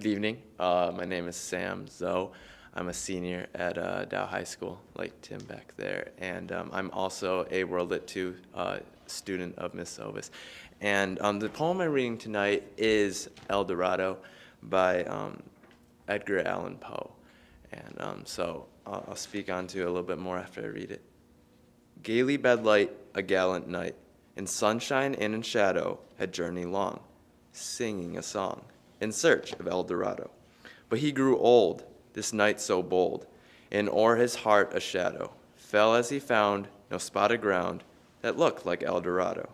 Good evening. My name is Sam Zoe. I'm a senior at Dow High School, like Tim back there, and I'm also a World Lit 2 student of Miss Sovis. And the poem I'm reading tonight is El Dorado by Edgar Allan Poe. And so I'll speak on to it a little bit more after I read it. Gaily bedlight, a gallant knight, in sunshine and in shadow, had journeyed long, singing a song, in search of El Dorado. But he grew old, this knight so bold, and o'er his heart a shadow fell as he found no spot of ground that looked like El Dorado.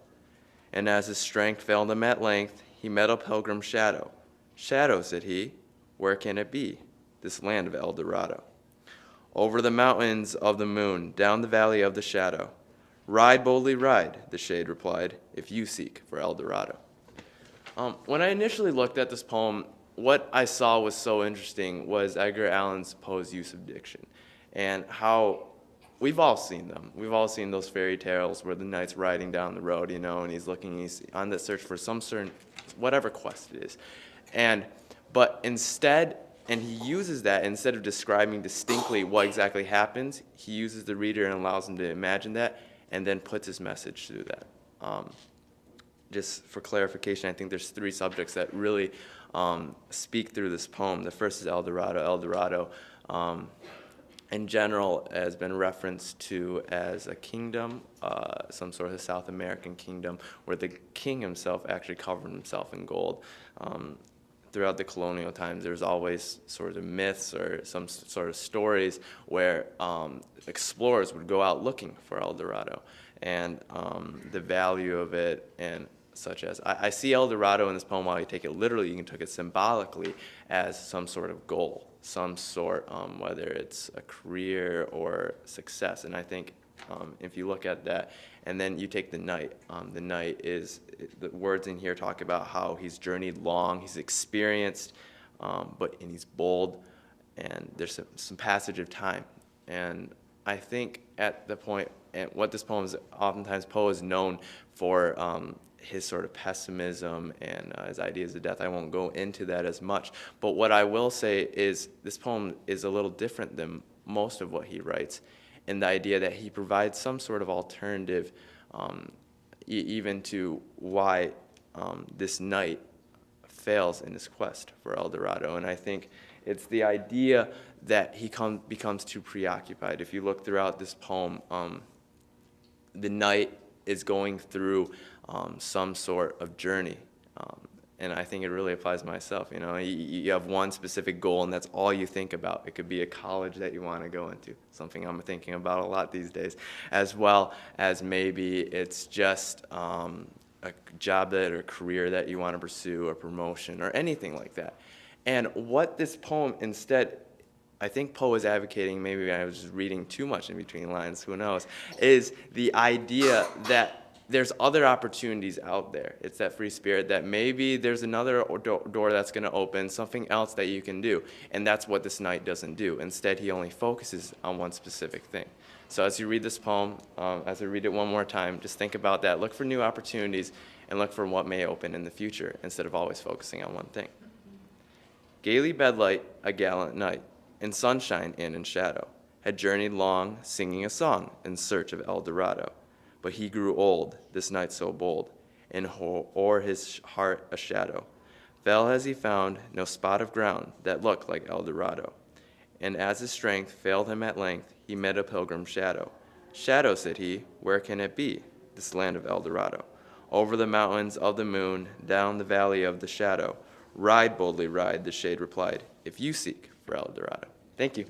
And as his strength failed him at length, he met a pilgrim shadow. Shadow, said he, where can it be, this land of El Dorado? Over the mountains of the moon, down the valley of the shadow. Ride, boldly ride, the shade replied, if you seek for El Dorado. When I initially looked at this poem, what I saw was so interesting was Edgar Allan Poe's use of diction and how we've all seen them. We've all seen those fairy tales where the knight's riding down the road, you know, and he's on the search for some certain, whatever quest it is. But instead, and he uses that, instead of describing distinctly what exactly happens, he uses the reader and allows them to imagine that and then puts his message through that. Just for clarification, I think there's three subjects that really speak through this poem. The first is El Dorado. El Dorado, in general, has been referenced to as a kingdom, some sort of South American kingdom, where the king himself actually covered himself in gold. Throughout the colonial times, there's always sort of myths or some sort of stories where explorers would go out looking for El Dorado, and the value of it, and such as I see El Dorado in this poem. While you take it literally, you can take it symbolically as some sort of goal, some sort, whether it's a career or success. And I think if you look at that, and then you take the knight is, the words in here talk about how he's journeyed long, he's experienced, and he's bold, and there's some passage of time. And I think at the point, and what this poem is, oftentimes Poe is known for his sort of pessimism and his ideas of death. I won't go into that as much, but what I will say is this poem is a little different than most of what he writes, in the idea that he provides some sort of alternative even to why this knight fails in his quest for El Dorado. And I think it's the idea that he becomes too preoccupied. If you look throughout this poem, the knight is going through some sort of journey. And I think it really applies to myself. You know, you have one specific goal, and that's all you think about. It could be a college that you want to go into, something I'm thinking about a lot these days, as well as maybe it's just a job or career that you want to pursue, or promotion, or anything like that. And what this poem instead, I think Poe is advocating, maybe I was just reading too much in between lines, who knows, is the idea that there's other opportunities out there. It's that free spirit that maybe there's another door that's going to open, something else that you can do. And that's what this knight doesn't do. Instead, he only focuses on one specific thing. So as you read this poem, as I read it one more time, just think about that. Look for new opportunities and look for what may open in the future instead of always focusing on one thing. Gaily bedlight, a gallant knight, in sunshine and in shadow, had journeyed long, singing a song in search of El Dorado. But he grew old, this knight so bold, and o'er his heart a shadow fell as he found no spot of ground that looked like El Dorado. And as his strength failed him at length, he met a pilgrim shadow. Shadow, said he, where can it be, this land of El Dorado? Over the mountains of the moon, down the valley of the shadow. Ride, boldly ride, the shade replied, if you seek for El Dorado. Thank you.